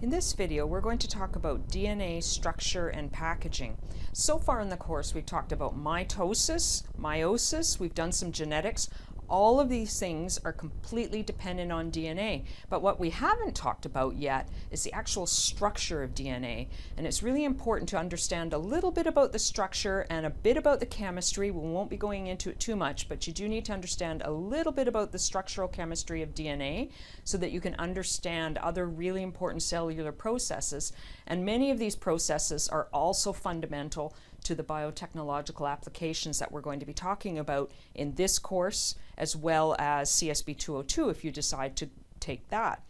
In this video, we're going to talk about DNA structure and packaging. So far in the course, we've talked about mitosis, meiosis, we've done some genetics. All of these things are completely dependent on DNA. But what we haven't talked about yet is the actual structure of DNA. And it's really important to understand a little bit about the structure and a bit about the chemistry. We won't be going into it too much, but you do need to understand a little bit about the structural chemistry of DNA so that you can understand other really important cellular processes. And many of these processes are also fundamental to the biotechnological applications that we're going to be talking about in this course, as well as CSB 202 if you decide to take that.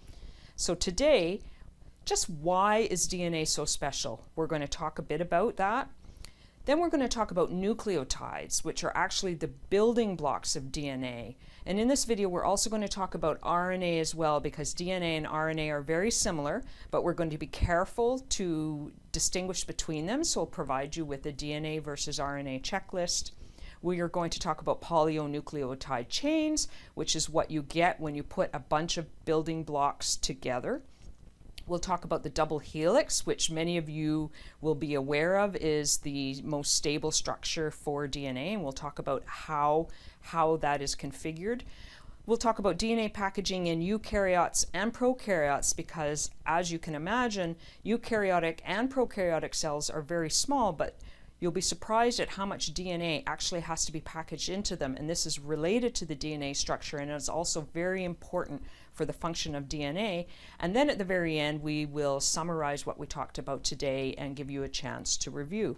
So today, just why is DNA so special? We're going to talk a bit about that. Then we're going to talk about nucleotides, which are actually the building blocks of DNA. And in this video, we're also going to talk about RNA as well, because DNA and RNA are very similar, but we're going to be careful to distinguish between them. So we'll provide you with a DNA versus RNA checklist. We are going to talk about polynucleotide chains, which is what you get when you put a bunch of building blocks together. We'll talk about the double helix, which many of you will be aware of is the most stable structure for DNA, and we'll talk about how that is configured. We'll talk about DNA packaging in eukaryotes and prokaryotes because, as you can imagine, eukaryotic and prokaryotic cells are very small, but you'll be surprised at how much DNA actually has to be packaged into them, and this is related to the DNA structure and is also very important for the function of DNA. And then at the very end, we will summarize what we talked about today and give you a chance to review.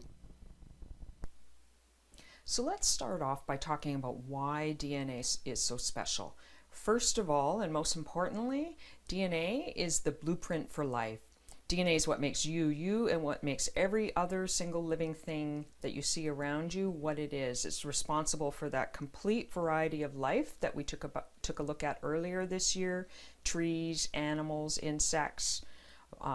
So let's start off by talking about why DNA is so special. First of all, and most importantly, DNA is the blueprint for life. DNA is what makes you, you, and what makes every other single living thing that you see around you what it is. It's responsible for that complete variety of life that we took a look at earlier this year: trees, animals, insects,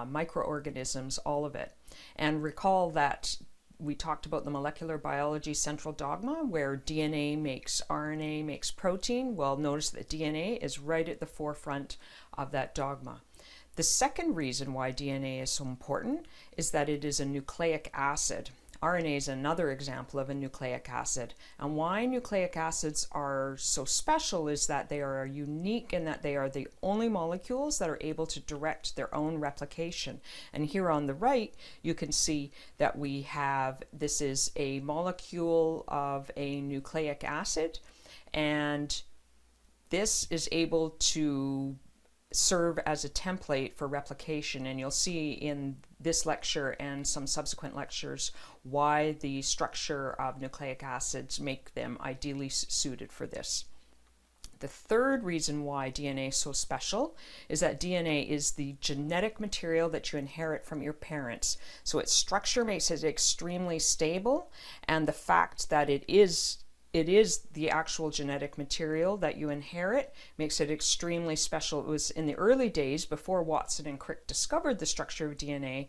microorganisms, all of it. And recall that we talked about the molecular biology central dogma, where DNA makes RNA, makes protein. Well, notice that DNA is right at the forefront of that dogma. The second reason why DNA is so important is that it is a nucleic acid. RNA is another example of a nucleic acid. And why nucleic acids are so special is that they are unique in that they are the only molecules that are able to direct their own replication. And here on the right, you can see that we have, this is a molecule of a nucleic acid, and this is able to serve as a template for replication, and you'll see in this lecture and some subsequent lectures why the structure of nucleic acids make them ideally suited for this. The third reason why DNA is so special is that DNA is the genetic material that you inherit from your parents. So its structure makes it extremely stable, and the fact that it is the actual genetic material that you inherit makes it extremely special. It was in the early days, before Watson and Crick discovered the structure of DNA,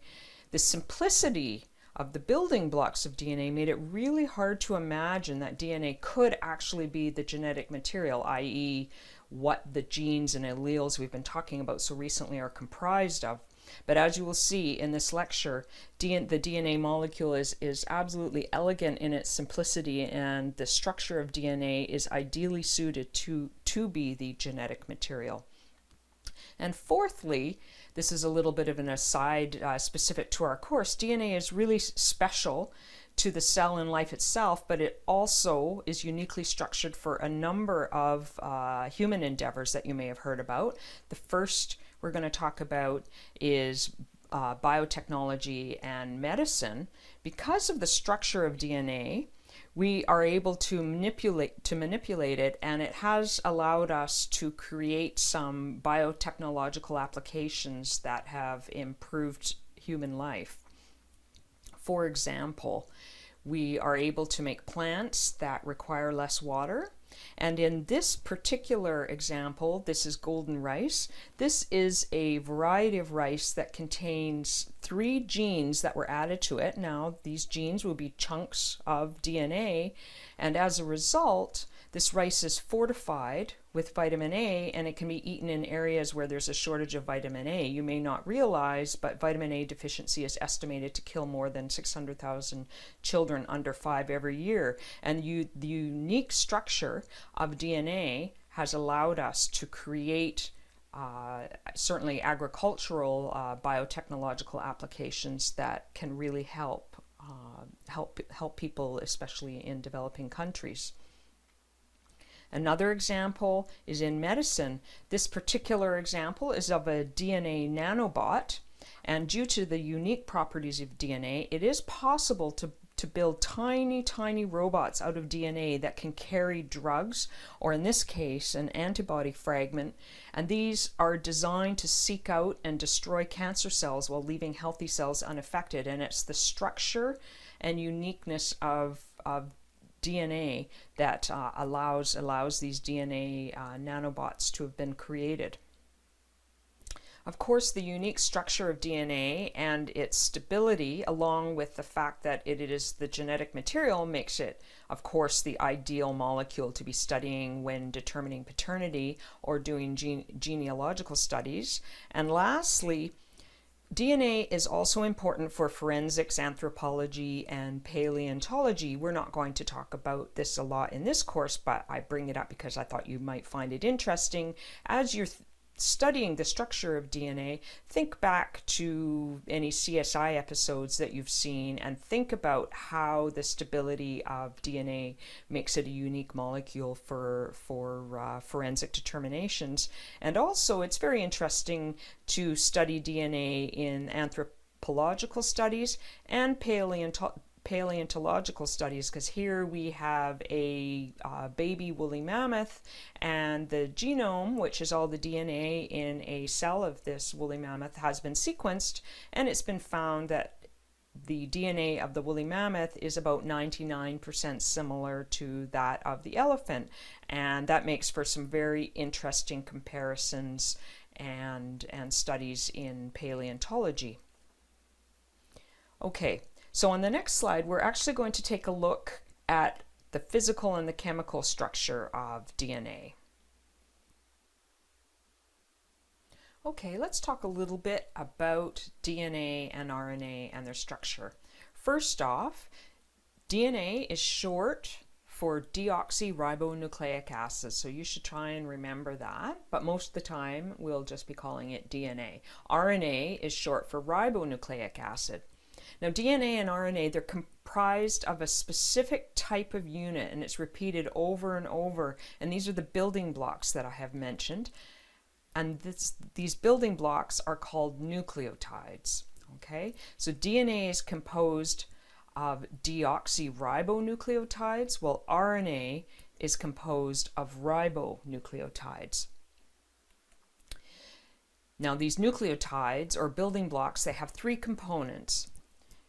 the simplicity of the building blocks of DNA made it really hard to imagine that DNA could actually be the genetic material, i.e. what the genes and alleles we've been talking about so recently are comprised of. But as you will see in this lecture, the DNA molecule is absolutely elegant in its simplicity, and the structure of DNA is ideally suited to be the genetic material. And fourthly, this is a little bit of an aside specific to our course, DNA is really special to the cell and life itself, but it also is uniquely structured for a number of human endeavors that you may have heard about. The first we're going to talk about is biotechnology and medicine. Because of the structure of DNA, we are able to manipulate it, and it has allowed us to create some biotechnological applications that have improved human life. For example, we are able to make plants that require less water. And in this particular example, this is golden rice. This is a variety of rice that contains 3 genes that were added to it. Now, these genes will be chunks of DNA, and as a result, this rice is fortified with vitamin A, and it can be eaten in areas where there's a shortage of vitamin A. You may not realize, but vitamin A deficiency is estimated to kill more than 600,000 children under 5 every year. And the unique structure of DNA has allowed us to create certainly agricultural biotechnological applications that can really help people, especially in developing countries. Another example is in medicine. This particular example is of a DNA nanobot, and due to the unique properties of DNA, it is possible to build tiny robots out of DNA that can carry drugs, or in this case, an antibody fragment, and these are designed to seek out and destroy cancer cells while leaving healthy cells unaffected. And it's the structure and uniqueness of DNA that allows these DNA nanobots to have been created. Of course, the unique structure of DNA and its stability, along with the fact that it is the genetic material, makes it, of course, the ideal molecule to be studying when determining paternity or doing genealogical studies. And lastly, DNA is also important for forensics, anthropology, and paleontology. We're not going to talk about this a lot in this course, but I bring it up because I thought you might find it interesting. As you're studying the structure of DNA, think back to any CSI episodes that you've seen and think about how the stability of DNA makes it a unique molecule for forensic determinations. And also, it's very interesting to study DNA in anthropological studies and paleontological studies, because here we have a baby woolly mammoth, and the genome, which is all the DNA in a cell of this woolly mammoth, has been sequenced, and it's been found that the DNA of the woolly mammoth is about 99% similar to that of the elephant, and that makes for some very interesting comparisons and studies in paleontology. Okay. So on the next slide, we're actually going to take a look at the physical and the chemical structure of DNA. Okay, let's talk a little bit about DNA and RNA and their structure. First off, DNA is short for deoxyribonucleic acid, so you should try and remember that, but most of the time we'll just be calling it DNA. RNA is short for ribonucleic acid. Now, DNA and RNA, they're comprised of a specific type of unit, and it's repeated over and over. And these are the building blocks that I have mentioned. And these building blocks are called nucleotides. Okay, so DNA is composed of deoxyribonucleotides, while RNA is composed of ribonucleotides. Now, these nucleotides, or building blocks, they have 3 components.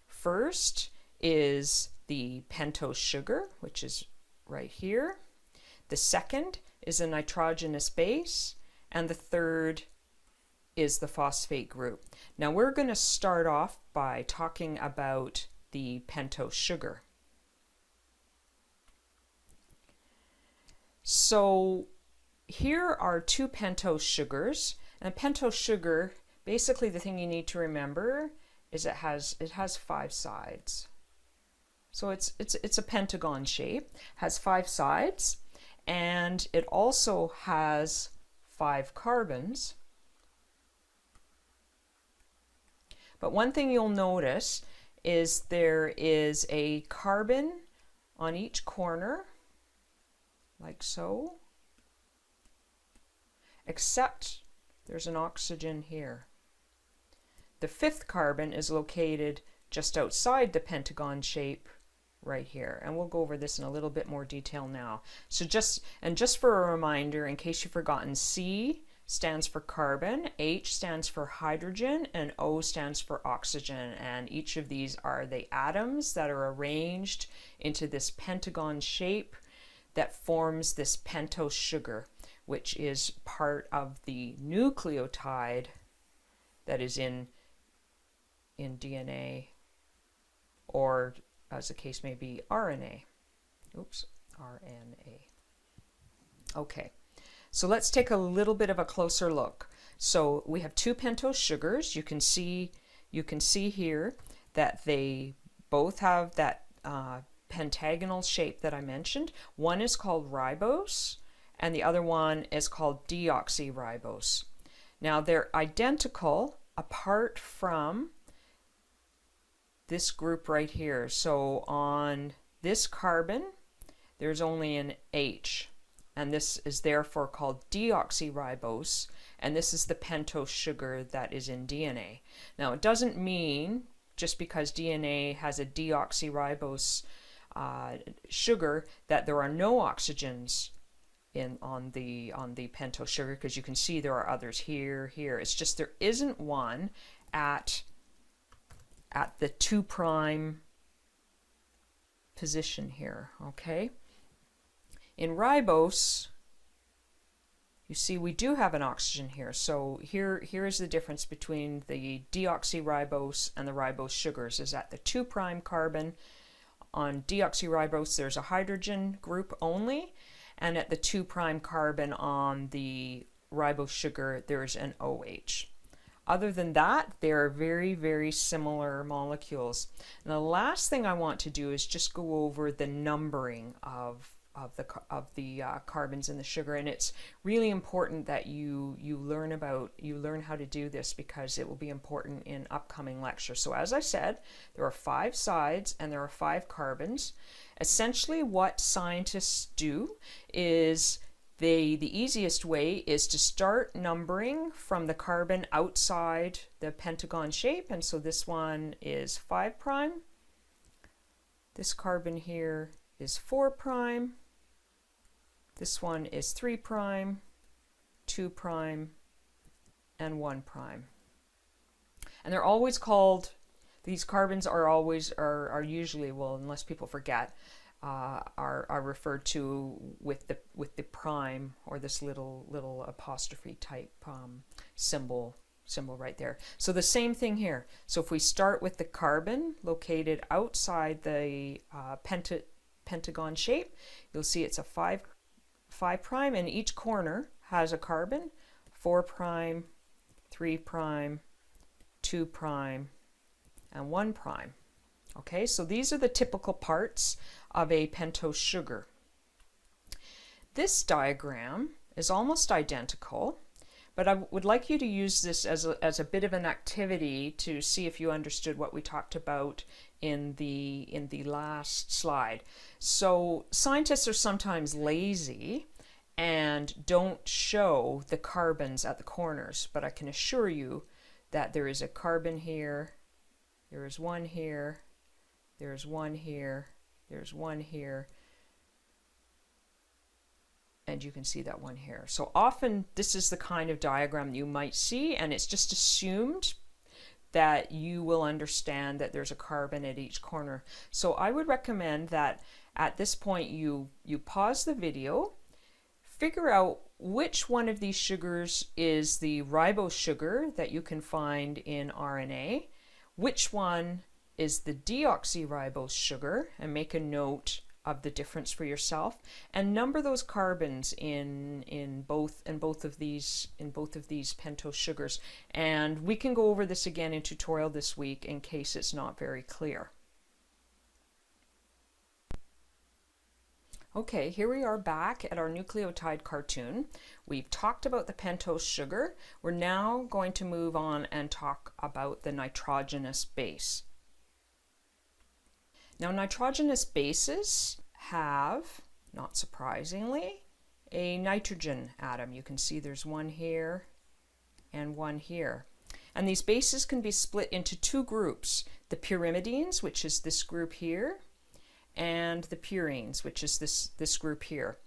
First is the pentose sugar, which is right here. The second is a nitrogenous base, and the third is the phosphate group. Now we're going to start off by talking about the pentose sugar. So here are 2 pentose sugars, and pentose sugar, basically the thing you need to remember is it has 5 sides. So it's a pentagon shape, has 5 sides, and it also has 5 carbons. But one thing you'll notice is there is a carbon on each corner, like so, except there's an oxygen here. The 5th carbon is located just outside the pentagon shape right here, and we'll go over this in a little bit more detail now. So just for a reminder, in case you've forgotten, C stands for carbon, H stands for hydrogen, and O stands for oxygen, and each of these are the atoms that are arranged into this pentagon shape that forms this pentose sugar, which is part of the nucleotide that is in DNA, or as the case may be, RNA. Oops, RNA. Okay, So let's take a little bit of a closer look. So we have two pentose sugars. You can see here that they both have that pentagonal shape that I mentioned. One is called ribose and the other one is called deoxyribose. Now they're identical apart from this group right here. So on this carbon there's only an H, and this is therefore called deoxyribose, and this is the pentose sugar that is in DNA. Now it doesn't mean just because DNA has a deoxyribose sugar that there are no oxygens on the pentose sugar, because you can see there are others here. It's just there isn't one at the 2' position here. Okay. In ribose, you see we do have an oxygen here. So here is the difference between the deoxyribose and the ribose sugars, is at the 2' carbon. On deoxyribose there's a hydrogen group only, and at the 2' carbon on the ribose sugar there's an OH. Other than that, they are very, very similar molecules. And the last thing I want to do is just go over the numbering of the carbons in the sugar, and it's really important that you learn how to do this, because it will be important in upcoming lectures. So as I said, there are 5 sides and there are 5 carbons. Essentially what scientists do is the easiest way is to start numbering from the carbon outside the pentagon shape, and so this one is 5'. This carbon here is 4'. This one is 3', 2', and 1'. And they're always called, these carbons are usually, well, unless people forget, are referred to with the prime, or this little apostrophe type symbol right there. So the same thing here. So if we start with the carbon located outside the pentagon shape, you'll see it's a 5', and each corner has a carbon, 4', 3', 2', and 1'. Okay, so these are the typical parts of a pentose sugar. This diagram is almost identical, but I would like you to use this as a bit of an activity to see if you understood what we talked about in the last slide. So scientists are sometimes lazy and don't show the carbons at the corners, but I can assure you that there is a carbon here, there is one here, there's one here, there's one here, and you can see that one here. So often this is the kind of diagram you might see, and it's just assumed that you will understand that there's a carbon at each corner. So I would recommend that at this point you pause the video, figure out which one of these sugars is the ribose sugar that you can find in RNA, which one is the deoxyribose sugar, and make a note of the difference for yourself, and number those carbons in both of these pentose sugars. And we can go over this again in tutorial this week in case it's not very clear. Okay, here we are back at our nucleotide cartoon. We've talked about the pentose sugar. We're now going to move on and talk about the nitrogenous base. Now, nitrogenous bases have, not surprisingly, a nitrogen atom. You can see there's one here and one here. And these bases can be split into 2 groups, the pyrimidines, which is this group here, and the purines, which is this group here.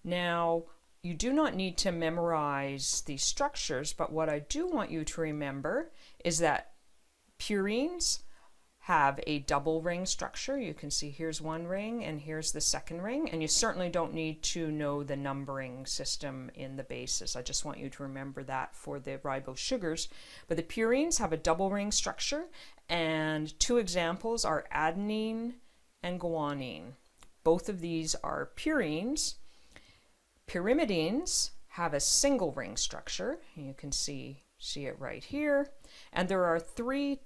Now, you do not need to memorize these structures, but what I do want you to remember is that purines have a double ring structure. You can see here's one ring and here's the second ring, and you certainly don't need to know the numbering system in the bases. I just want you to remember that for the ribose sugars. But the purines have a double ring structure, and 2 examples are adenine and guanine. Both of these are purines. Pyrimidines have a single ring structure. You can see it right here. And there are three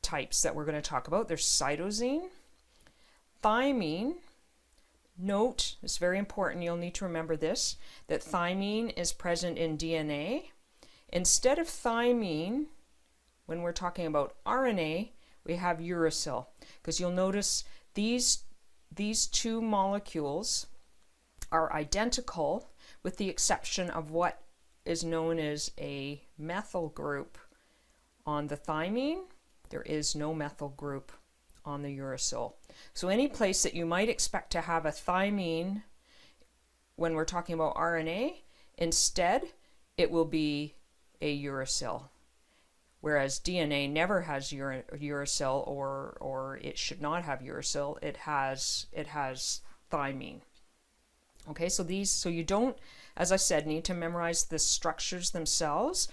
types that we're going to talk about. There's cytosine, thymine. Note, it's very important, you'll need to remember this, that thymine is present in DNA. Instead of thymine, when we're talking about RNA, we have uracil, because you'll notice these two molecules are identical with the exception of what is known as a methyl group on the thymine. There is no methyl group on the uracil. So any place that you might expect to have a thymine when we're talking about RNA, instead it will be a uracil. Whereas DNA never has uracil, or it should not have uracil. It has thymine. Okay, so you don't, as I said, need to memorize the structures themselves.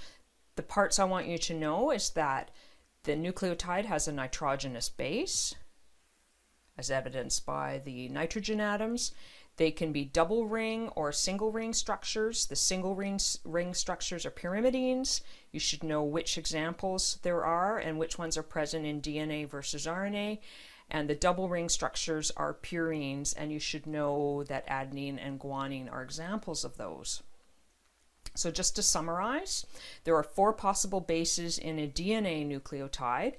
The parts I want you to know is that the nucleotide has a nitrogenous base, as evidenced by the nitrogen atoms. They can be double ring or single ring structures. The single ring structures are pyrimidines. You should know which examples there are and which ones are present in DNA versus RNA. And the double ring structures are purines, and you should know that adenine and guanine are examples of those. So just to summarize, there are 4 possible bases in a DNA nucleotide: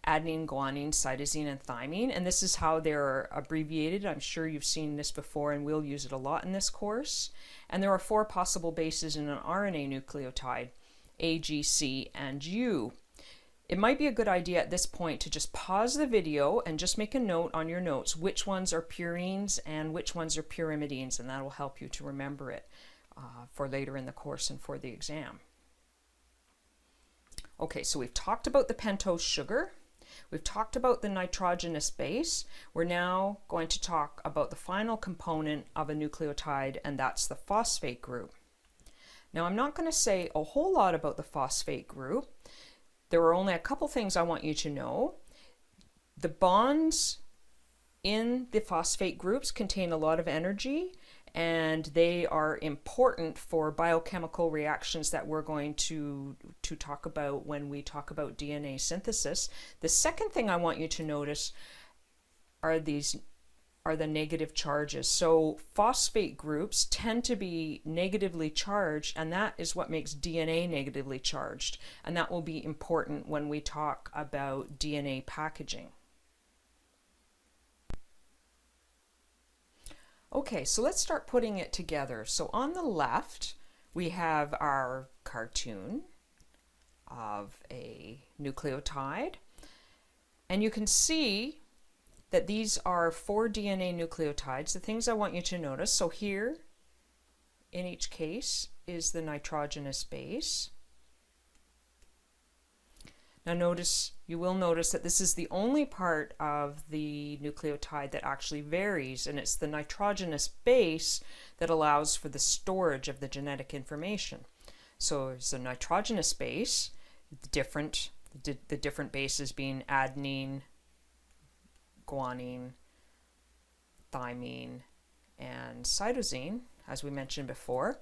adenine, guanine, cytosine, and thymine, and this is how they're abbreviated. I'm sure you've seen this before, and we'll use it a lot in this course. And there are 4 possible bases in an RNA nucleotide: A, G, C, and U. It might be a good idea at this point to just pause the video and just make a note on your notes which ones are purines and which ones are pyrimidines, and that will help you to remember it for later in the course and for the exam. Okay, so we've talked about the pentose sugar. We've talked about the nitrogenous base. We're now going to talk about the final component of a nucleotide, and that's the phosphate group. Now, I'm not going to say a whole lot about the phosphate group. There are only a couple things I want you to know. The bonds in the phosphate groups contain a lot of energy, and they are important for biochemical reactions that we're going to talk about when we talk about DNA synthesis. The second thing I want you to notice are the negative charges. So phosphate groups tend to be negatively charged, and that is what makes DNA negatively charged, and that will be important when we talk about DNA packaging. Okay, so let's start putting it together. So on the left, we have our cartoon of a nucleotide, and you can see that these are 4 DNA nucleotides. The things I want you to notice, so here in each case is the nitrogenous base. Now you will notice that this is the only part of the nucleotide that actually varies, and it's the nitrogenous base that allows for the storage of the genetic information. So it's the nitrogenous base, the different bases being adenine, guanine, thymine, and cytosine, as we mentioned before.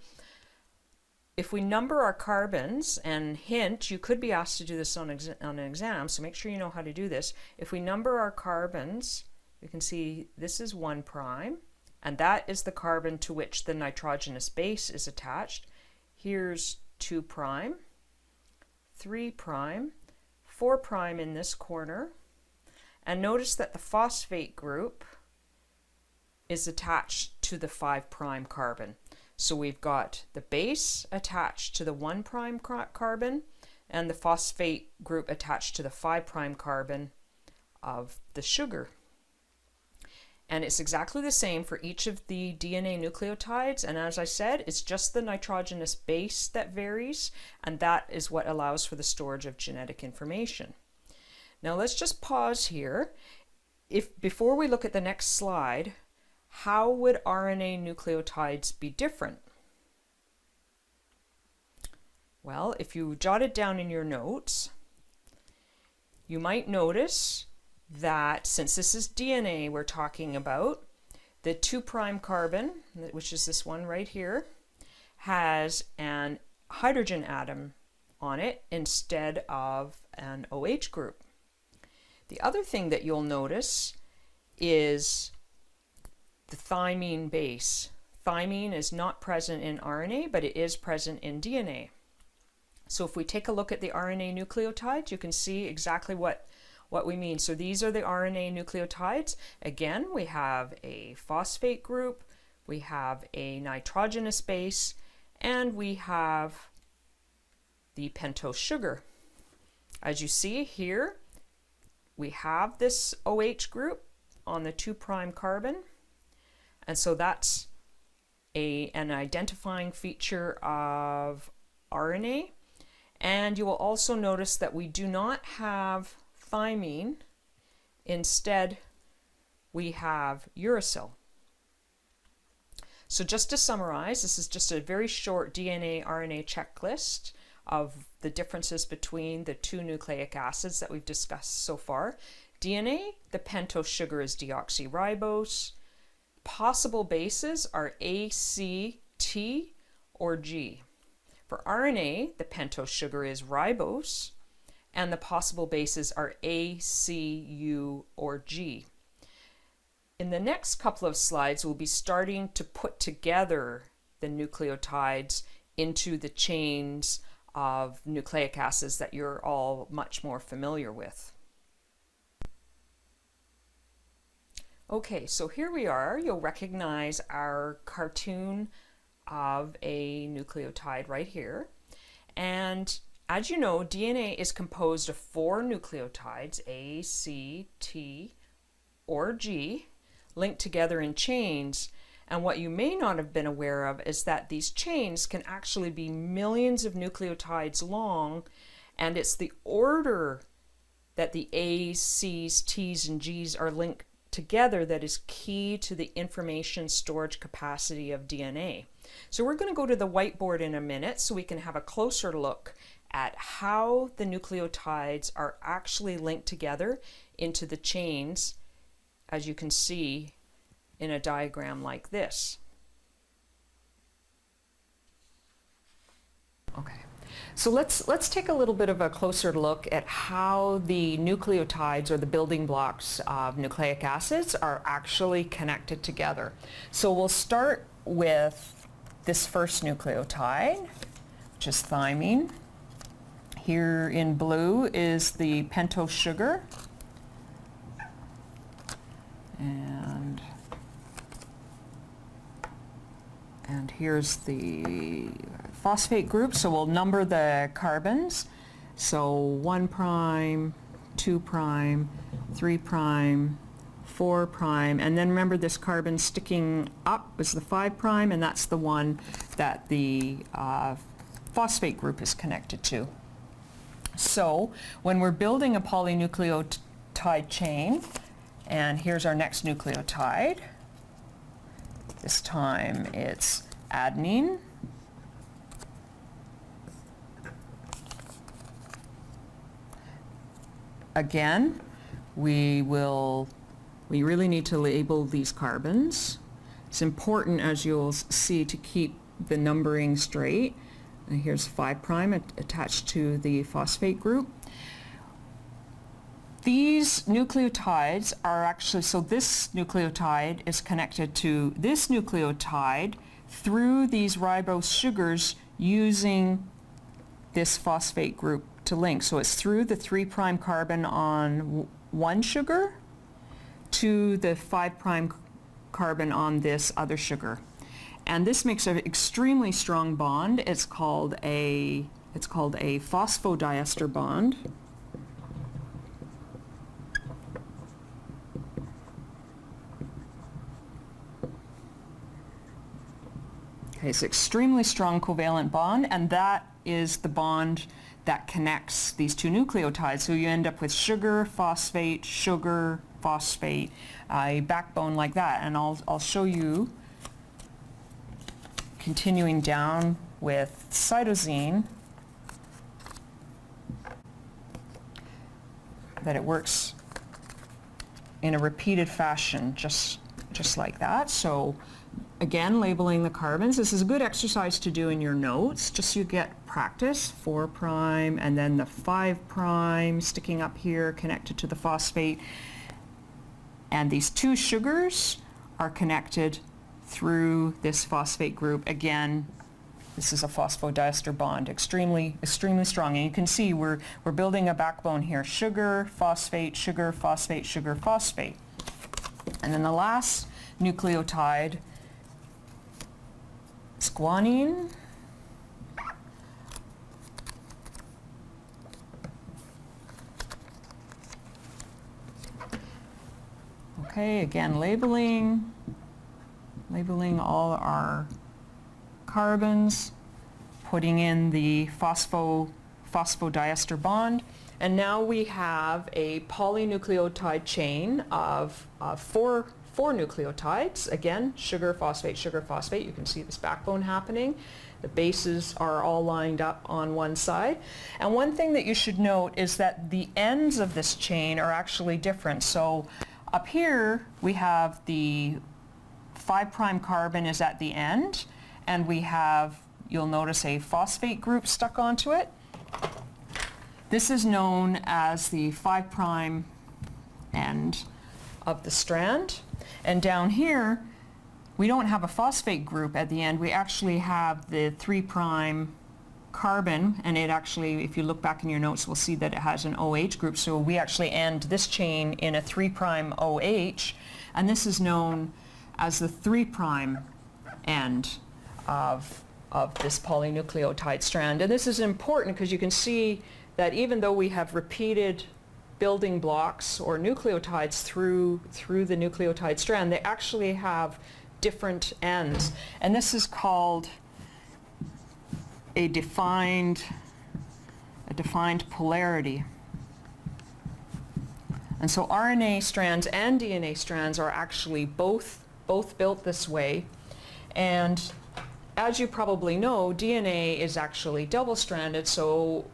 If we number our carbons, and hint, you could be asked to do this on an exam, so make sure you know how to do this. If we number our carbons, you can see this is 1', and that is the carbon to which the nitrogenous base is attached. Here's 2', 3', 4' in this corner, and notice that the phosphate group is attached to the 5' carbon. So we've got the base attached to the 1' carbon and the phosphate group attached to the 5' carbon of the sugar. And it's exactly the same for each of the DNA nucleotides, and as I said, it's just the nitrogenous base that varies, and that is what allows for the storage of genetic information. Now let's just pause here. Before we look at the next slide, how would RNA nucleotides be different? Well, if you jotted down in your notes, you might notice that since this is DNA we're talking about, the 2' carbon, which is this one right here, has an hydrogen atom on it instead of an OH group. The other thing that you'll notice is the thymine base. Thymine is not present in RNA, but it is present in DNA. So if we take a look at the RNA nucleotides, you can see exactly what we mean. So these are the RNA nucleotides. Again, we have a phosphate group, we have a nitrogenous base, and we have the pentose sugar. As you see here, we have this OH group on the 2' carbon, and so that's an identifying feature of RNA. And you will also notice that we do not have thymine. Instead, we have uracil. So just to summarize, this is just a very short DNA RNA checklist of the differences between the two nucleic acids that we've discussed so far. DNA, the pentose sugar is deoxyribose. Possible bases are A, C, T, or G. For RNA, the pentose sugar is ribose, and the possible bases are A, C, U, or G. In the next couple of slides, we'll be starting to put together the nucleotides into the chains of nucleic acids that you're all much more familiar with. Okay, so here we are. You'll recognize our cartoon of a nucleotide right here. And as you know, DNA is composed of 4 nucleotides, A, C, T, or G, linked together in chains. And what you may not have been aware of is that these chains can actually be millions of nucleotides long, and it's the order that the A's, C's, T's, and G's are linked together that is key to the information storage capacity of DNA. So we're going to go to the whiteboard in a minute so we can have a closer look at how the nucleotides are actually linked together into the chains, as you can see in a diagram like this. Okay, so let's take a little bit of a closer look at how the nucleotides, or the building blocks of nucleic acids, are actually connected together. So we'll start with this first nucleotide, which is thymine. Here in blue is the pentose sugar, and here's the phosphate group. So we'll number the carbons. So 1', 2', 3', 4', and then remember this carbon sticking up is the 5', and that's the one that the phosphate group is connected to. So when we're building a polynucleotide chain, and here's our next nucleotide. This time it's adenine. Again, we really need to label these carbons. It's important, as you'll see, to keep the numbering straight. And here's 5' attached to the phosphate group. These nucleotides are actually, so this nucleotide is connected to this nucleotide through these ribose sugars using this phosphate group to link. So it's through the 3' carbon on one sugar to the 5' carbon on this other sugar. And this makes an extremely strong bond. It's called a phosphodiester bond. Okay, it's an extremely strong covalent bond, and that is the bond that connects these two nucleotides. So you end up with sugar, phosphate, a backbone like that. And I'll show you, continuing down with cytosine, that it works in a repeated fashion, just like that. So Again, labeling the carbons. This is a good exercise to do in your notes, just so you get practice. 4' and then the 5' sticking up here connected to the phosphate. And these two sugars are connected through this phosphate group. Again, this is a phosphodiester bond, extremely strong. And you can see we're building a backbone here. Sugar, phosphate, sugar, phosphate, sugar, phosphate. And then the last nucleotide, guanine. Okay, again, labeling all our carbons, putting in the phosphodiester bond, and now we have a polynucleotide chain of four nucleotides. Again, sugar, phosphate, sugar, phosphate. You can see this backbone happening. The bases are all lined up on one side. And one thing that you should note is that the ends of this chain are actually different. So up here we have the 5' carbon is at the end, and we have, you'll notice, a phosphate group stuck onto it. This is known as the 5' end of the strand. And down here, we don't have a phosphate group at the end. We actually have the 3' carbon, and it actually, if you look back in your notes, we'll see that it has an OH group. So we actually end this chain in a 3' OH, and this is known as the 3' end of this polynucleotide strand. And this is important because you can see that even though we have repeated building blocks or nucleotides through the nucleotide strand, they actually have different ends. And this is called a defined polarity. And so RNA strands and DNA strands are actually both built this way. And as you probably know, DNA is actually double-stranded, so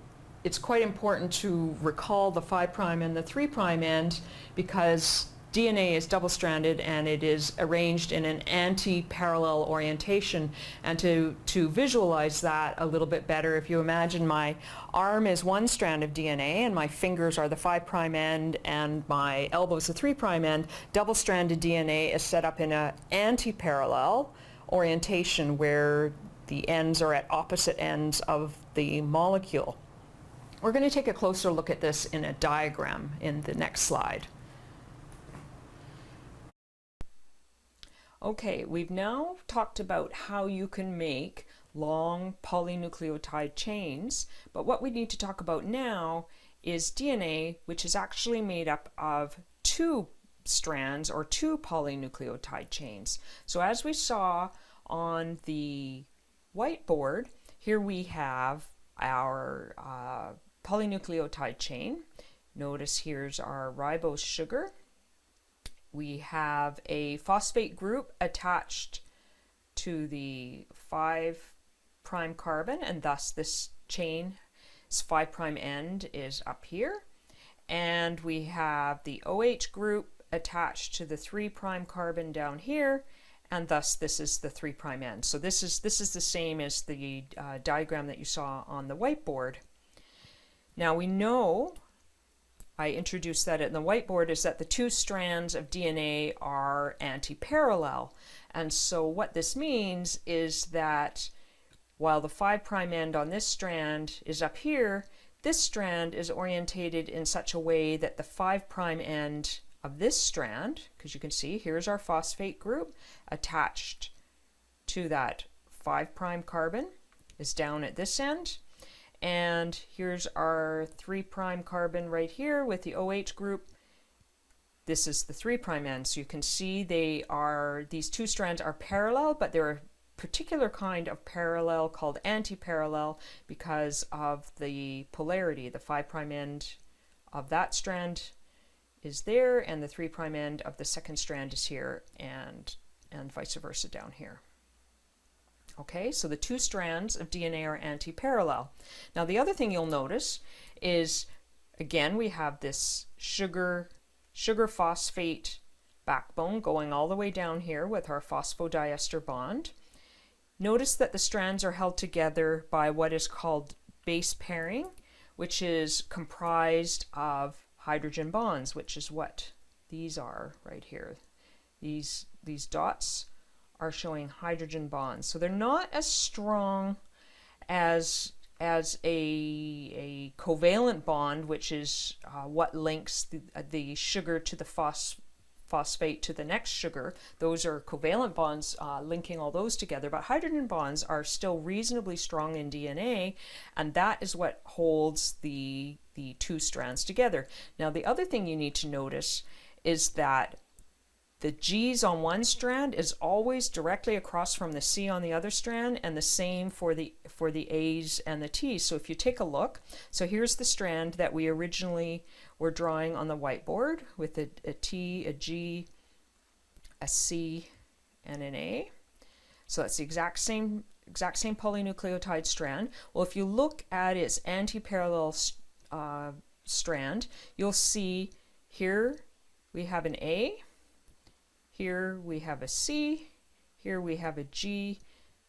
it's quite important to recall the 5' and the 3' end, because DNA is double-stranded and it is arranged in an anti-parallel orientation. And to visualize that a little bit better, if you imagine my arm is one strand of DNA and my fingers are the 5' end and my elbow is the 3' end, double-stranded DNA is set up in an anti-parallel orientation where the ends are at opposite ends of the molecule. We're going to take a closer look at this in a diagram in the next slide. Okay, we've now talked about how you can make long polynucleotide chains, but what we need to talk about now is DNA, which is actually made up of two strands or two polynucleotide chains. So as we saw on the whiteboard, here we have our polynucleotide chain. Notice here's our ribose sugar. We have a phosphate group attached to the 5' carbon, and thus this chain's 5' end is up here. And we have the OH group attached to the 3' carbon down here, and thus this is the 3' end. So this is the same as the diagram that you saw on the whiteboard. Now we know, I introduced that in the whiteboard, is that the two strands of DNA are anti-parallel. And so what this means is that while the 5' end on this strand is up here, this strand is orientated in such a way that the 5' end of this strand, because you can see here's our phosphate group attached to that 5' carbon, is down at this end. And here's our 3' carbon right here with the OH group. This is the 3' end. So you can see these two strands are parallel, but they're a particular kind of parallel called anti-parallel because of the polarity. The 5' end of that strand is there, and the 3' end of the second strand is here, and vice versa down here. Okay, so the two strands of DNA are anti-parallel. Now the other thing you'll notice is, again, we have this sugar phosphate backbone going all the way down here with our phosphodiester bond. Notice that the strands are held together by what is called base pairing, which is comprised of hydrogen bonds, which is what these are right here. These dots are showing hydrogen bonds. So they're not as strong as a covalent bond, which is what links the sugar to the phosphate to the next sugar. Those are covalent bonds linking all those together, but hydrogen bonds are still reasonably strong in DNA, and that is what holds the two strands together. Now, the other thing you need to notice is that the G's on one strand is always directly across from the C on the other strand, and the same for the A's and the T's. So if you take a look, so here's the strand that we originally were drawing on the whiteboard with a T, a G, a C, and an A. So that's the exact same polynucleotide strand. Well, if you look at its anti-parallel strand, you'll see here we have an A, here we have a C, here we have a G,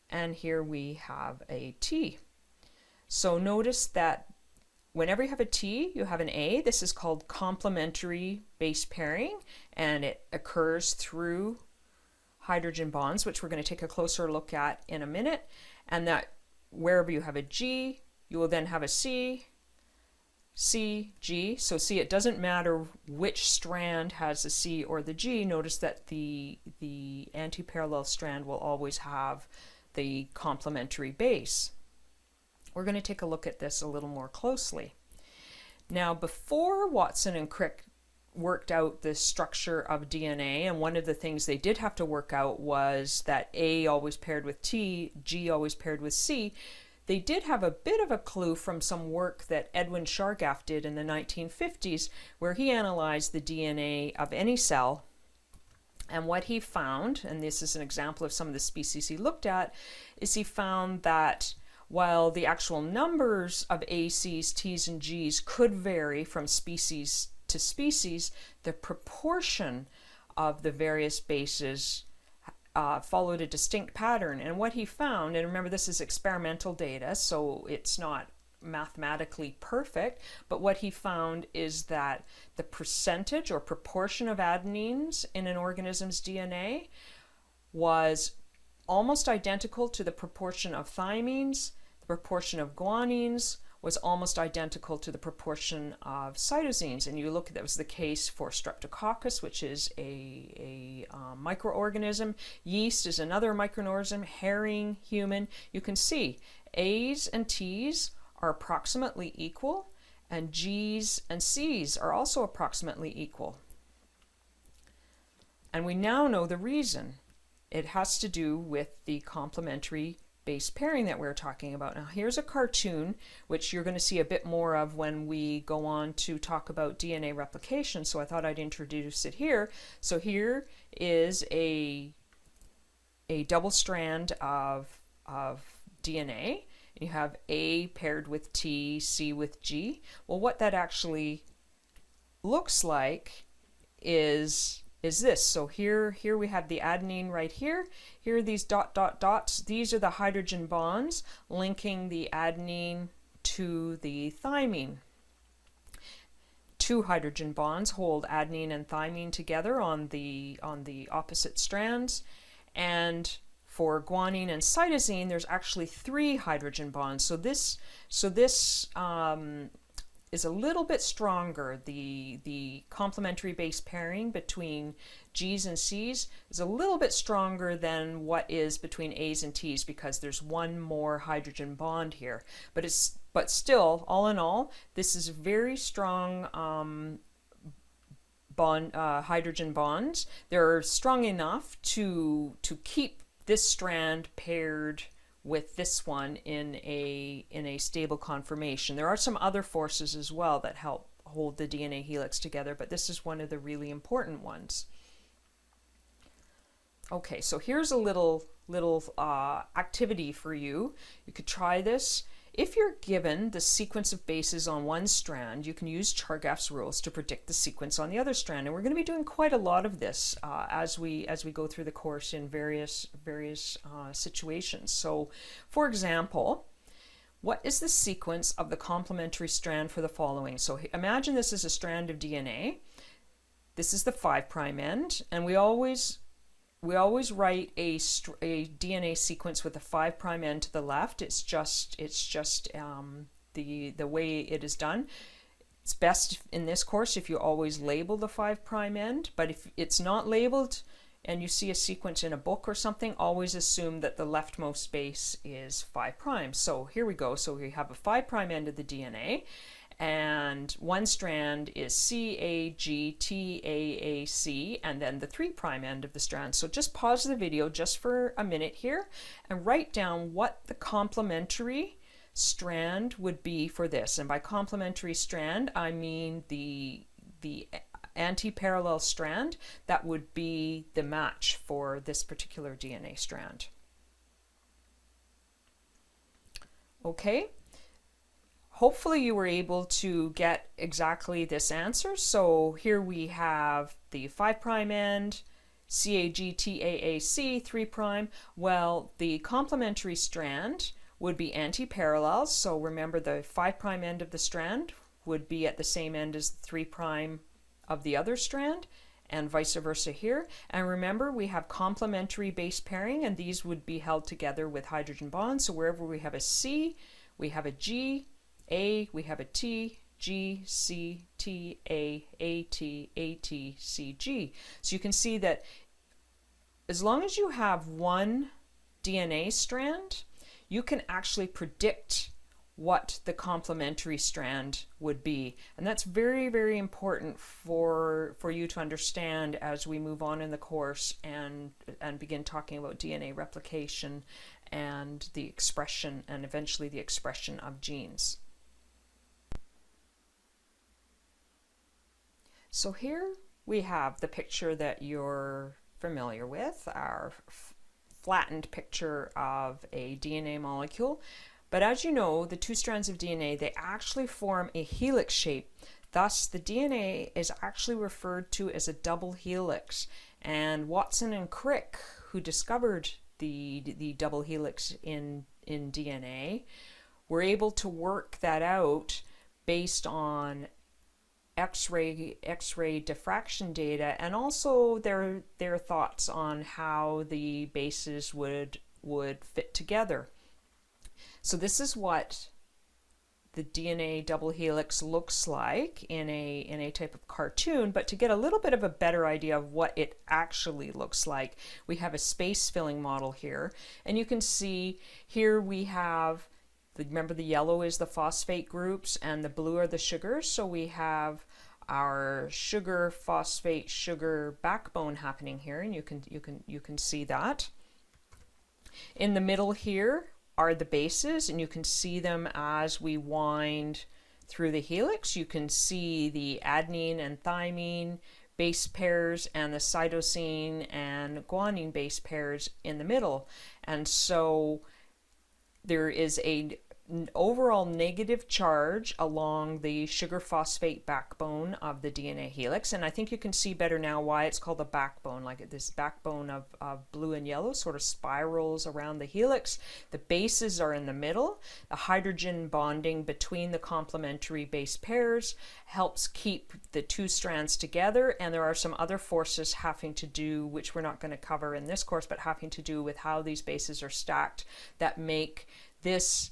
and here we have a T. So notice that whenever you have a T, you have an A. This is called complementary base pairing, and it occurs through hydrogen bonds, which we're going to take a closer look at in a minute. And that wherever you have a G, you will then have a C, C, G. So see, it doesn't matter which strand has the C or the G. Notice that the anti-parallel strand will always have the complementary base. We're going to take a look at this a little more closely. Now, before Watson and Crick worked out the structure of DNA, and one of the things they did have to work out was that A always paired with T, G always paired with C, they did have a bit of a clue from some work that Edwin Chargaff did in the 1950s, where he analyzed the DNA of any cell. And what he found, and this is an example of some of the species he looked at, is he found that while the actual numbers of A, C's, T's, and G's could vary from species to species, the proportion of the various bases followed a distinct pattern. And what he found, and remember this is experimental data, so it's not mathematically perfect, but what he found is that the percentage or proportion of adenines in an organism's DNA was almost identical to the proportion of thymines. The proportion of guanines was almost identical to the proportion of cytosines. And you look, that was the case for Streptococcus, which is a microorganism. Yeast is another microorganism. Herring, human. You can see A's and T's are approximately equal, and G's and C's are also approximately equal. And we now know the reason. It has to do with the complementary base pairing that we're talking about. Now here's a cartoon which you're going to see a bit more of when we go on to talk about DNA replication, so I thought I'd introduce it here. So here is a double strand of DNA. You have A paired with T, C with G. Well, what that actually looks like is this. So here we have the adenine right here. Here are these dots. These are the hydrogen bonds linking the adenine to the thymine. Two hydrogen bonds hold adenine and thymine together on the opposite strands, and for guanine and cytosine, there's actually 3 hydrogen bonds. So this is a little bit stronger. The complementary base pairing between G's and C's is a little bit stronger than what is between A's and T's, because there's one more hydrogen bond here. But still, all in all, this is very strong hydrogen bonds. They're strong enough to keep this strand paired with this one in a stable conformation. There are some other forces as well that help hold the DNA helix together, but this is one of the really important ones. Okay, so here's a little activity for you. You could try this. If you're given the sequence of bases on one strand, you can use Chargaff's rules to predict the sequence on the other strand. And we're going to be doing quite a lot of this as we go through the course in various situations. So, for example, what is the sequence of the complementary strand for the following? So imagine this is a strand of DNA. This is the 5' end, and we always write a DNA sequence with a 5' end to the left. It's just the way it is done. It's best in this course if you always label the 5' end, but if it's not labeled and you see a sequence in a book or something, always assume that the leftmost base is 5'. So here we go. So we have a 5' end of the DNA, and one strand is CAGTAAC, and then the 3' end of the strand. So just pause the video just for a minute here and write down what the complementary strand would be for this. And by complementary strand, I mean the anti-parallel strand that would be the match for this particular DNA strand. Okay. Hopefully you were able to get exactly this answer. So here we have the 5' end, CAGTAAC, 3'. Well, the complementary strand would be anti-parallels. So remember, the 5' end of the strand would be at the same end as the 3' of the other strand, and vice versa here. And remember, we have complementary base pairing, and these would be held together with hydrogen bonds. So wherever we have a C, we have a G, A, we have a T, G, C, T, A, T, C, G. So you can see that as long as you have one DNA strand, you can actually predict what the complementary strand would be. And that's very, very important for you to understand as we move on in the course and begin talking about DNA replication and the expression, and eventually the expression of genes. So here we have the picture that you're familiar with, our flattened picture of a DNA molecule. But as you know, the two strands of DNA, they actually form a helix shape. Thus, the DNA is actually referred to as a double helix. And Watson and Crick, who discovered the double helix in DNA, were able to work that out based on X-ray diffraction data, and also their thoughts on how the bases would fit together. So this is what the DNA double helix looks like in a type of cartoon, but to get a little bit of a better idea of what it actually looks like, we have a space filling model here, and you can see here we have remember, the yellow is the phosphate groups and the blue are the sugars. So we have our sugar, phosphate, sugar backbone happening here, and you can see that. In the middle here are the bases, and you can see them as we wind through the helix. You can see the adenine and thymine base pairs and the cytosine and guanine base pairs in the middle. And so there is an overall negative charge along the sugar phosphate backbone of the DNA helix, and I think you can see better now why it's called a backbone. Like this backbone of blue and yellow sort of spirals around the helix. The bases are in the middle. The hydrogen bonding between the complementary base pairs helps keep the two strands together, and there are some other forces having to do, which we're not going to cover in this course, but having to do with how these bases are stacked that make this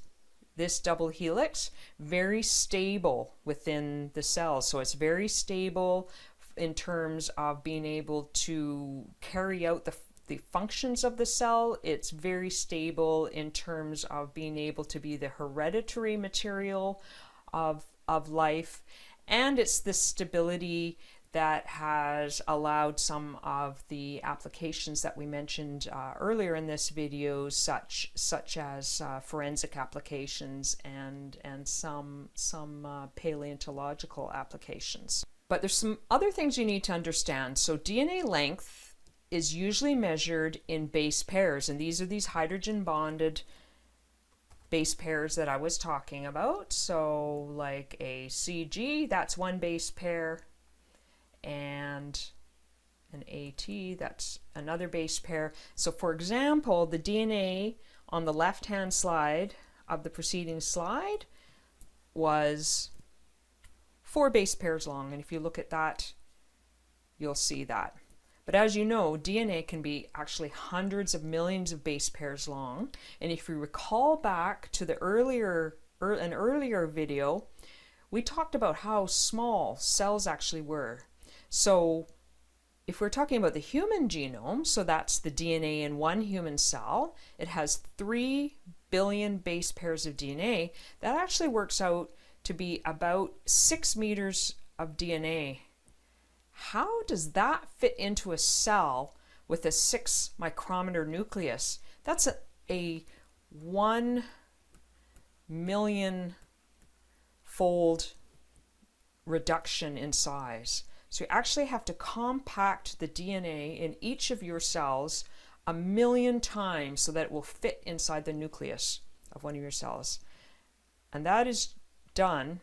double helix very stable within the cell. So it's very stable in terms of being able to carry out the functions of the cell. It's very stable in terms of being able to be the hereditary material of life, and it's the stability that has allowed some of the applications that we mentioned earlier in this video, such as forensic applications and some paleontological applications. But there's some other things you need to understand. So DNA length is usually measured in base pairs, and these are these hydrogen bonded base pairs that I was talking about. So like a CG, that's one base pair, and an AT, that's another base pair. So for example, the DNA on the left-hand slide of the preceding slide was 4 base pairs long, and if you look at that, you'll see that. But as you know, DNA can be actually hundreds of millions of base pairs long, and if you recall back to the an earlier video, we talked about how small cells actually were. So if we're talking about the human genome, so that's the DNA in one human cell, it has 3 billion base pairs of DNA. That actually works out to be about 6 meters of DNA. How does that fit into a cell with a 6 micrometer nucleus? That's a 1 million fold reduction in size. So you actually have to compact the DNA in each of your cells 1 million times so that it will fit inside the nucleus of one of your cells. And that is done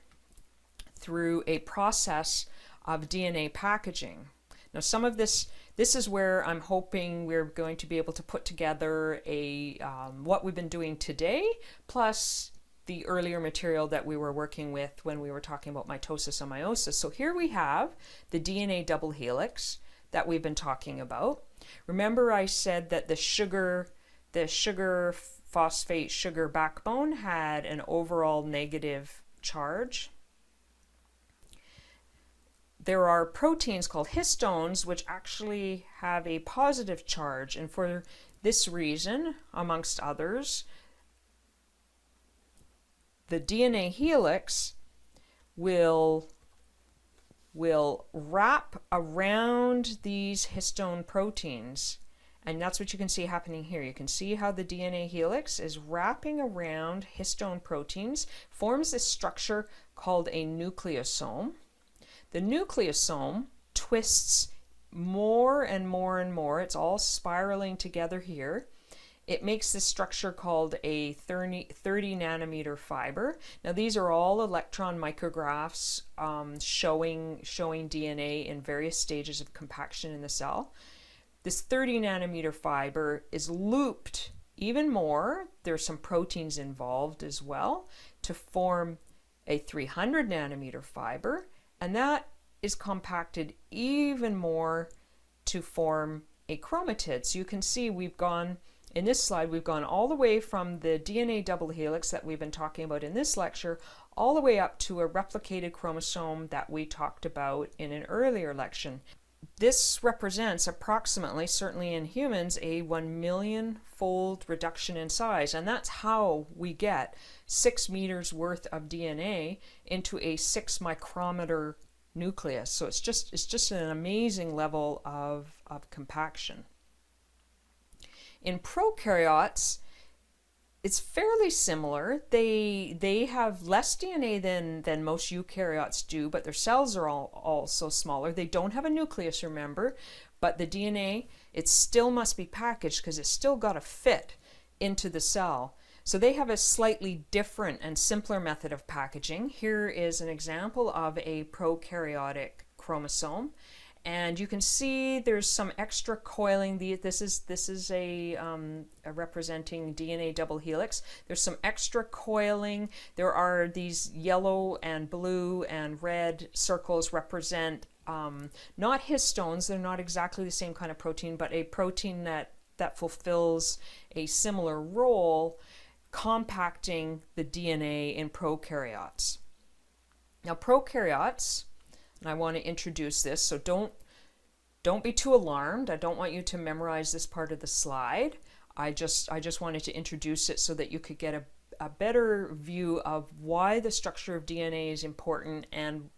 through a process of DNA packaging. Now some of this is where I'm hoping we're going to be able to put together a what we've been doing today, plus the earlier material that we were working with when we were talking about mitosis and meiosis. So here we have the DNA double helix that we've been talking about. Remember I said that the sugar phosphate sugar backbone had an overall negative charge. There are proteins called histones which actually have a positive charge, and for this reason, amongst others, the DNA helix will wrap around these histone proteins, and that's what you can see happening here. You can see how the DNA helix is wrapping around histone proteins, forms this structure called a nucleosome. The nucleosome twists more and more and more. It's all spiraling together here. It makes this structure called a 30 nanometer fiber. Now these are all electron micrographs showing DNA in various stages of compaction in the cell. This 30 nanometer fiber is looped even more. There's some proteins involved as well to form a 300 nanometer fiber, and that is compacted even more to form a chromatid. So you can see in this slide, we've gone all the way from the DNA double helix that we've been talking about in this lecture, all the way up to a replicated chromosome that we talked about in an earlier lecture. This represents approximately, certainly in humans, a 1 million fold reduction in size, and that's how we get 6 meters worth of DNA into a 6 micrometer nucleus. So it's just an amazing level of compaction. In prokaryotes, it's fairly similar. They have less DNA than most eukaryotes do, but their cells are also smaller. They don't have a nucleus, remember, but the DNA, it still must be packaged because it's still got to fit into the cell. So they have a slightly different and simpler method of packaging. Here is an example of a prokaryotic chromosome. And you can see there's some extra coiling. This is a representing DNA double helix. There's some extra coiling. There are these yellow and blue and red circles represent not histones. They're not exactly the same kind of protein, but a protein that fulfills a similar role, compacting the DNA in prokaryotes. Now prokaryotes, and I want to introduce this, so don't be too alarmed. I don't want you to memorize this part of the slide. I just wanted to introduce it so that you could get a better view of why the structure of DNA is important and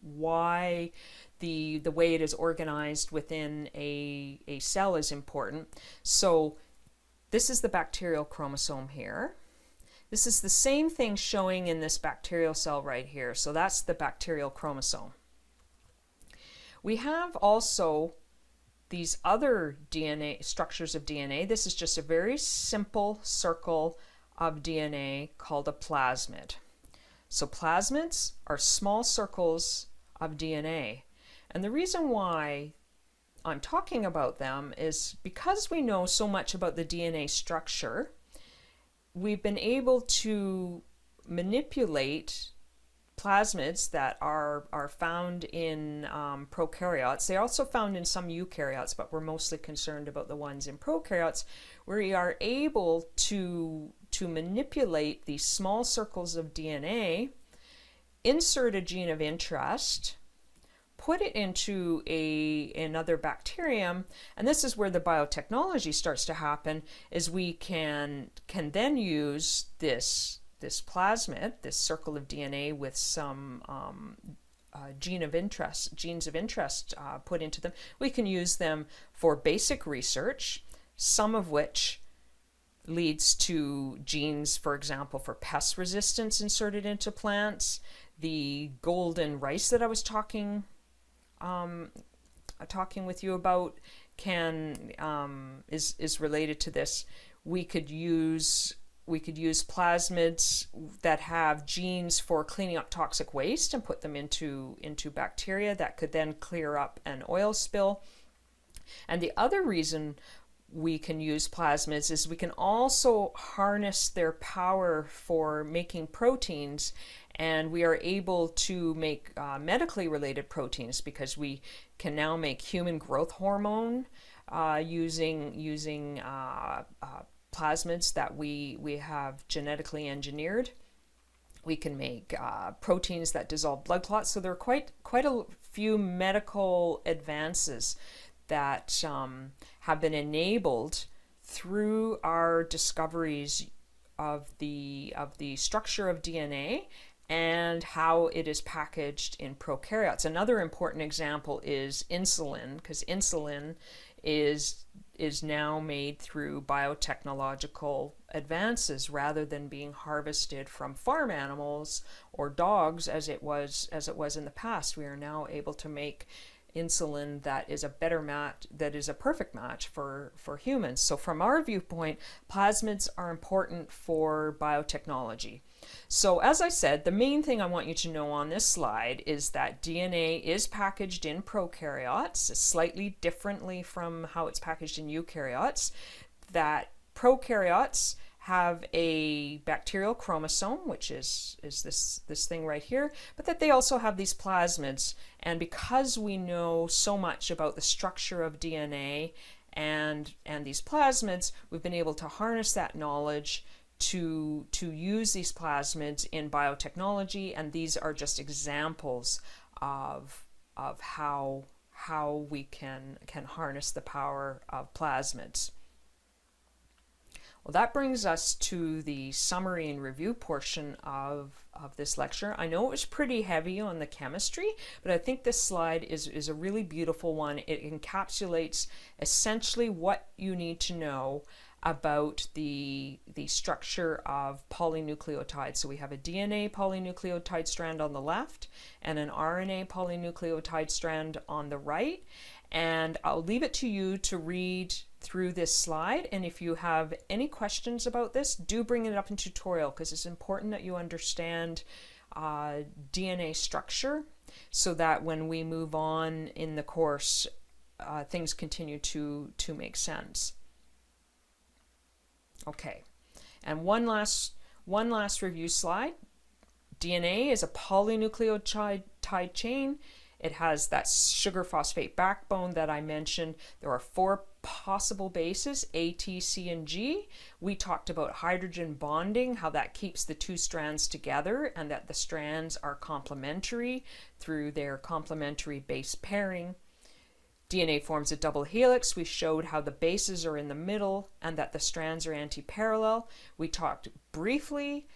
why the way it is organized within a cell is important. So this is the bacterial chromosome here. This is the same thing showing in this bacterial cell right here. So that's the bacterial chromosome. We have also these other DNA structures of DNA. This is just a very simple circle of DNA called a plasmid. So plasmids are small circles of DNA. And the reason why I'm talking about them is because we know so much about the DNA structure, we've been able to manipulate plasmids that are found in prokaryotes. They're also found in some eukaryotes, but we're mostly concerned about the ones in prokaryotes, where we are able to manipulate these small circles of DNA, insert a gene of interest, put it into another bacterium, and this is where the biotechnology starts to happen, is we can then use this plasmid, this circle of DNA with some genes of interest put into them. We can use them for basic research, some of which leads to genes, for example, for pest resistance inserted into plants. The golden rice that I was talking with you about is related to this. We could use plasmids that have genes for cleaning up toxic waste and put them into bacteria that could then clear up an oil spill. And the other reason we can use plasmids is we can also harness their power for making proteins, and we are able to make medically related proteins because we can now make human growth hormone using plasmids that we have genetically engineered. We can make proteins that dissolve blood clots. So there are quite a few medical advances that have been enabled through our discoveries of the structure of DNA and how it is packaged in prokaryotes. Another important example is insulin, because insulin is now made through biotechnological advances rather than being harvested from farm animals or dogs as it was in the past. We are now able to make insulin that is a better match, that is a perfect match for humans. So from our viewpoint, plasmids are important for biotechnology. So as I said, the main thing I want you to know on this slide is that DNA is packaged in prokaryotes, slightly differently from how it's packaged in eukaryotes, that prokaryotes have a bacterial chromosome, which is this thing right here, but that they also have these plasmids. And because we know so much about the structure of DNA and these plasmids, we've been able to harness that knowledge to use these plasmids in biotechnology, and these are just examples of how we can harness the power of plasmids. Well, that brings us to the summary and review portion of this lecture. I know it was pretty heavy on the chemistry, but I think this slide is a really beautiful one. It encapsulates essentially what you need to know about the structure of polynucleotides. So we have a DNA polynucleotide strand on the left and an RNA polynucleotide strand on the right. And I'll leave it to you to read through this slide, and if you have any questions about this, do bring it up in tutorial, because it's important that you understand DNA structure so that when we move on in the course, things continue to make sense. Okay, and one last review slide. DNA is a polynucleotide chain. It has that sugar phosphate backbone that I mentioned. There are 4 possible bases, A, T, C, and G. We talked about hydrogen bonding, how that keeps the 2 strands together, and that the strands are complementary through their complementary base pairing. DNA forms a double helix. We showed how the bases are in the middle and that the strands are anti-parallel. We talked briefly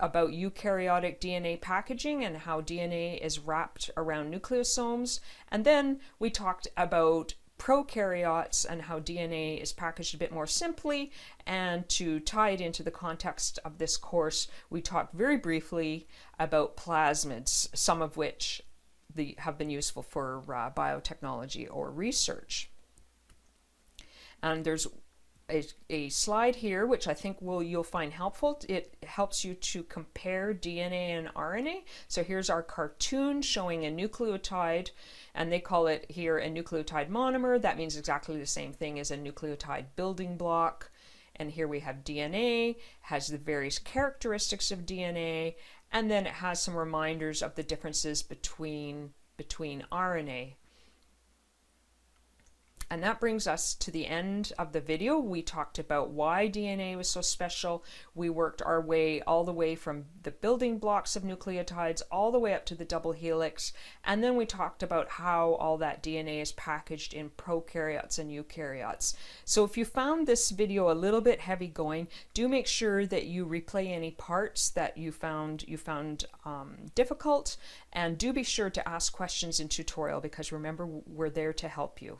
about eukaryotic DNA packaging and how DNA is wrapped around nucleosomes. And then we talked about prokaryotes and how DNA is packaged a bit more simply. And to tie it into the context of this course, we talked very briefly about plasmids, some of which have been useful for biotechnology or research. And there's a slide here, which I think you'll find helpful. It helps you to compare DNA and RNA. So here's our cartoon showing a nucleotide, and they call it here a nucleotide monomer. That means exactly the same thing as a nucleotide building block. And here we have DNA, has the various characteristics of DNA, and then it has some reminders of the differences between RNA. And that brings us to the end of the video. We talked about why DNA was so special. We worked our way all the way from the building blocks of nucleotides all the way up to the double helix. And then we talked about how all that DNA is packaged in prokaryotes and eukaryotes. So if you found this video a little bit heavy going, do make sure that you replay any parts that you found difficult, and do be sure to ask questions in tutorial, because remember, we're there to help you.